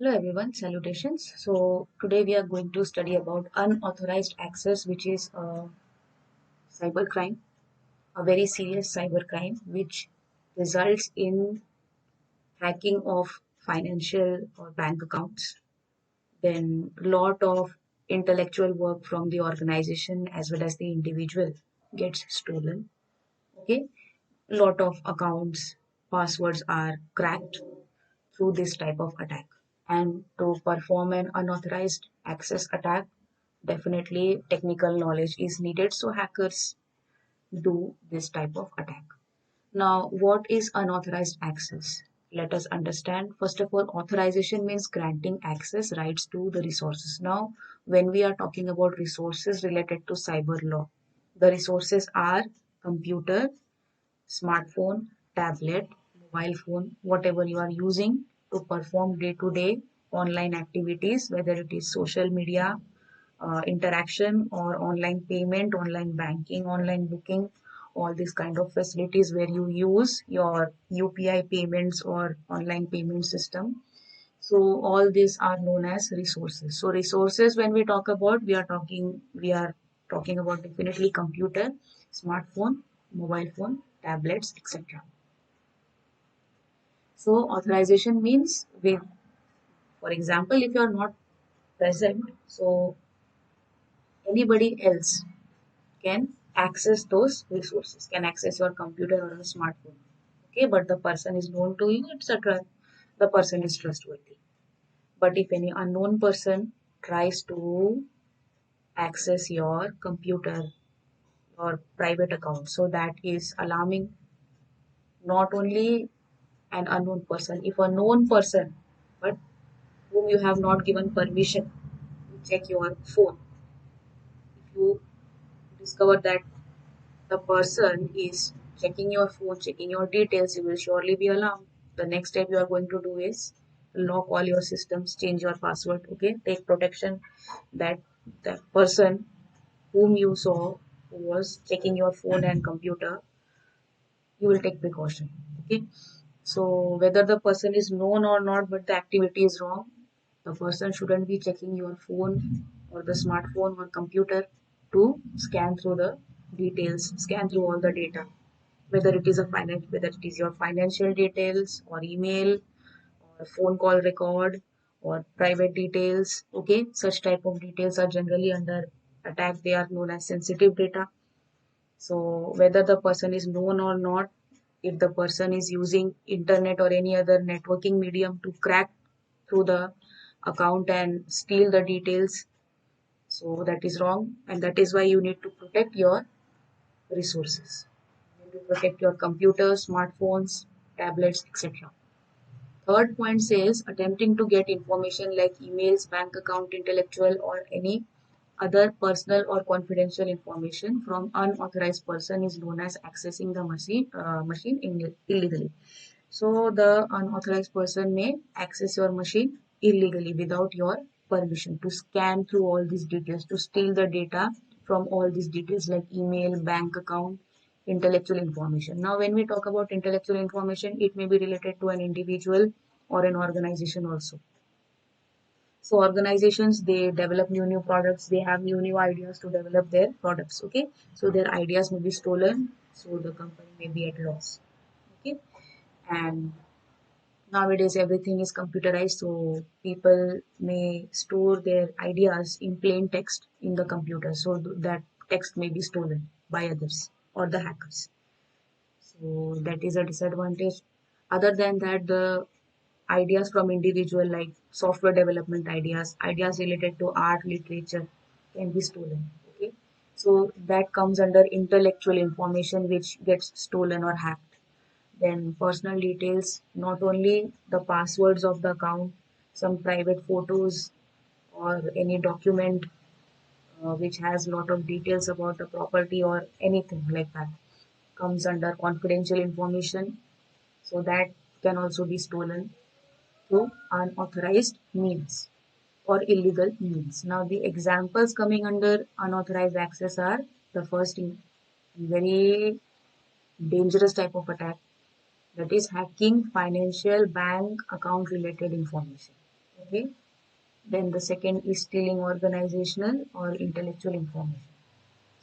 Hello everyone, salutations. So today we are going to study about unauthorized access, which is a cybercrime, a very serious cybercrime, which results in hacking of financial or bank accounts. Then lot of intellectual work from the organization as well as the individual gets stolen. Okay, lot of accounts, passwords are cracked through this type of attack. And to perform an unauthorized access attack, definitely technical knowledge is needed. So hackers do this type of attack. Now, what is unauthorized access? Let us understand. First of all, authorization means granting access rights to the resources. Now, when we are talking about resources related to cyber law, the resources are computer, smartphone, tablet, mobile phone, whatever you are using to perform day to day online activities, whether it is social media, interaction, or online payment, online banking, online booking, all these kind of facilities where you use your UPI payments or online payment system. So all these are known as resources. So resources, when we talk about, we are talking about definitely computer, smartphone, mobile phone, tablets, etc. So authorization means with, for example, if you are not present, so anybody else can access those resources, can access your computer or a smartphone. Okay, but the person is known to you, etc. The person is trustworthy. But if any unknown person tries to access your computer or private account, so that is alarming. Not only an unknown person, if a known person, but whom you have not given permission to check your phone, if you discover that the person is checking your phone, checking your details, you will surely be alarmed. The next step you are going to do is lock all your systems, change your password. Okay, take protection that the person whom you saw who was checking your phone and computer, you will take precaution. Okay, so whether the person is known or not, but the activity is wrong, the person shouldn't be checking your phone or the smartphone or computer to scan through the details, scan through all the data, whether it is whether it is your financial details or email or phone call record or private details. Okay, such type of details are generally under attack. They are known as sensitive data. So whether the person is known or not, if the person is using internet or any other networking medium to crack through the account and steal the details, so that is wrong, and that is why you need to protect your resources. You need to protect your computers, smartphones, tablets, etc. Third point says attempting to get information like emails, bank account, intellectual, or any other personal or confidential information from unauthorized person is known as accessing the machine illegally. So the unauthorized person may access your machine illegally without your permission to scan through all these details, to steal the data from all these details like email, bank account, intellectual information. Now, when we talk about intellectual information, it may be related to an individual or an organization also. So organizations, they develop new products, they have new ideas to develop their products. Okay, so their ideas may be stolen, so the company may be at loss. Okay, and nowadays everything is computerized, so people may store their ideas in plain text in the computer, so that text may be stolen by others or the hackers. So that is a disadvantage. Other than that, the ideas from individual like software development ideas, ideas related to art, literature can be stolen. Okay, so that comes under intellectual information which gets stolen or hacked. Then personal details, not only the passwords of the account, some private photos or any document which has lot of details about the property or anything like that comes under confidential information. So that can also be stolen through unauthorized means or illegal means. Now the examples coming under unauthorized access are the first very dangerous type of attack, that is hacking financial bank account related information. Okay. Then the second is stealing organizational or intellectual information.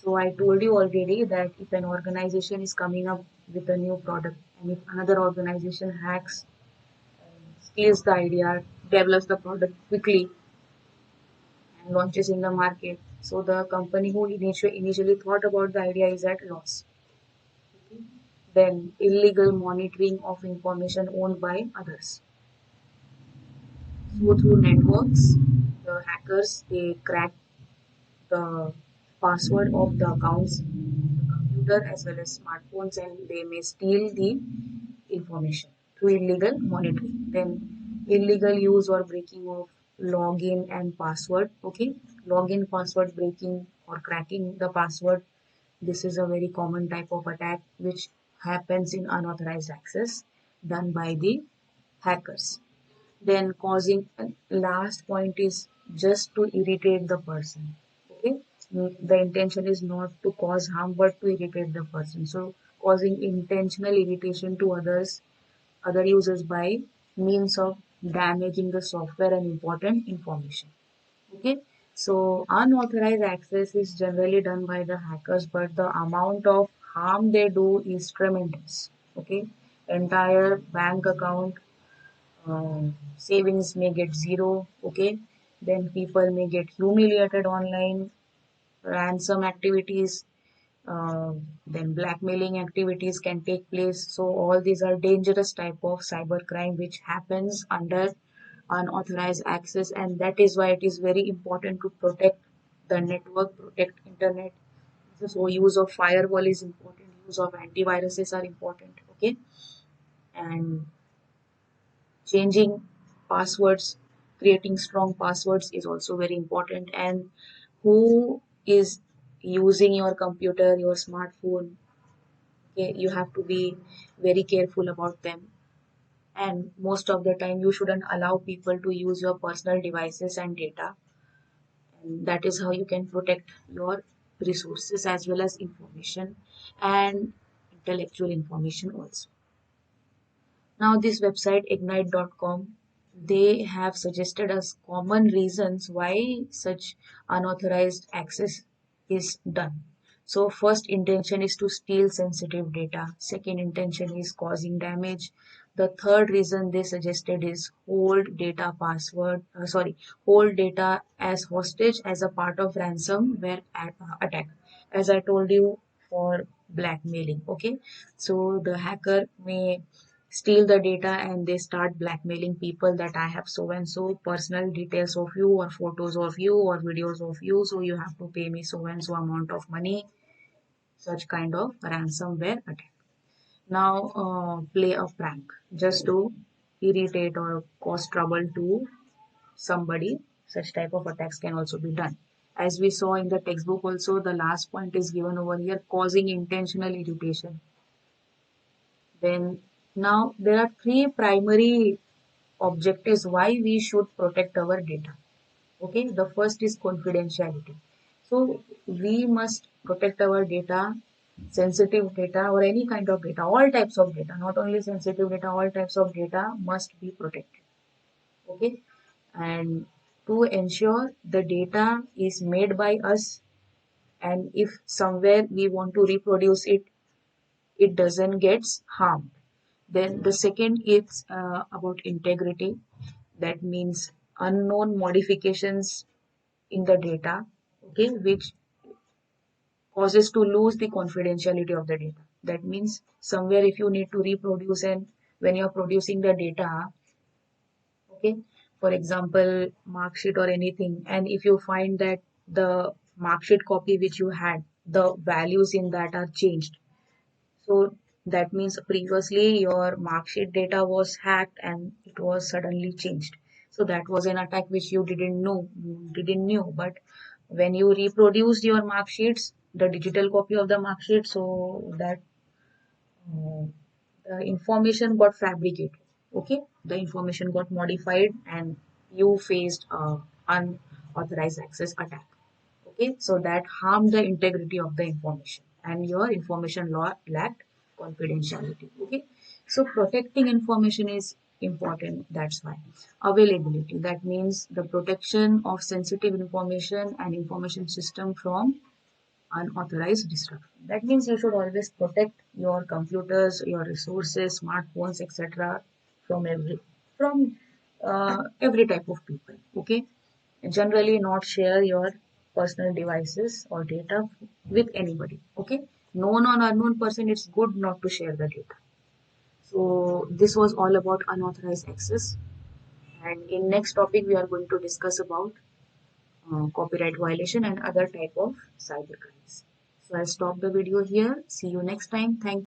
So I told you already that if an organization is coming up with a new product and if another organization hacks, steals the idea, develops the product quickly and launches in the market, so the company who initially thought about the idea is at loss. Then illegal monitoring of information owned by others. So through networks, the hackers they crack the password of the accounts, the computer as well as smartphones, and they may steal the information through illegal monitoring. Then illegal use or breaking of login and password. Okay, login password breaking or cracking the password. This is a very common type of attack which happens in unauthorized access done by the hackers. Then causing last point is just to irritate the person. Okay, the intention is not to cause harm but to irritate the person. So causing intentional irritation to other users by means of damaging the software and important information. Okay, so unauthorized access is generally done by the hackers, but the amount of harm they do is tremendous. Okay, entire bank account savings may get zero. Okay, then people may get humiliated online, ransom activities, uh, then blackmailing activities can take place. So all these are dangerous type of cybercrime which happens under unauthorized access, and that is why it is very important to protect the network, protect internet. So use of firewall is important, use of antiviruses are important. Okay, and changing passwords, creating strong passwords is also very important. And who is using your computer, your smartphone, okay, you have to be very careful about them. And most of the time, you shouldn't allow people to use your personal devices and data. And that is how you can protect your resources as well as information and intellectual information also. Now, this website ignite.com, they have suggested us common reasons why such unauthorized access is done. So, first intention is to steal sensitive data. Second intention is causing damage. The third reason they suggested is hold data as hostage as a part of ransomware attack. As I told you, for blackmailing. Okay, so the hacker may steal the data and they start blackmailing people that I have so and so personal details of you or photos of you or videos of you, so you have to pay me so and so amount of money. Such kind of ransomware attack. Now play a prank just to irritate or cause trouble to somebody. Such type of attacks can also be done. As we saw in the textbook also, the last point is given over here, causing intentional irritation. Then now there are three primary objectives why we should protect our data. Okay, the first is confidentiality. So we must protect our data, sensitive data or any kind of data, all types of data, not only sensitive data, all types of data must be protected. Okay, and to ensure the data is made by us, and if somewhere we want to reproduce it, it doesn't get harmed. Then the second is about integrity. That means unknown modifications in the data, okay, which causes to lose the confidentiality of the data. That means somewhere if you need to reproduce and when you're producing the data, okay, for example, mark sheet or anything, and if you find that the mark sheet copy which you had, the values in that are changed, so that means previously your mark sheet data was hacked and it was suddenly changed. So that was an attack which you didn't know. But when you reproduced your mark sheets, the digital copy of the mark sheet, so that uh, the information got fabricated. Okay, the information got modified and you faced unauthorized access attack. Okay, so that harmed the integrity of the information and your information law lacked confidentiality. Okay, so protecting information is important. That's why. Availability, that means the protection of sensitive information and information system from unauthorized destruction. That means you should always protect your computers, your resources, smartphones, etc. from every type of people. Okay, generally not share your personal devices or data with anybody. Okay, known or unknown person, it's good not to share the data. So this was all about unauthorized access. And in next topic, we are going to discuss about copyright violation and other type of cyber crimes. So I'll stop the video here. See you next time. Thank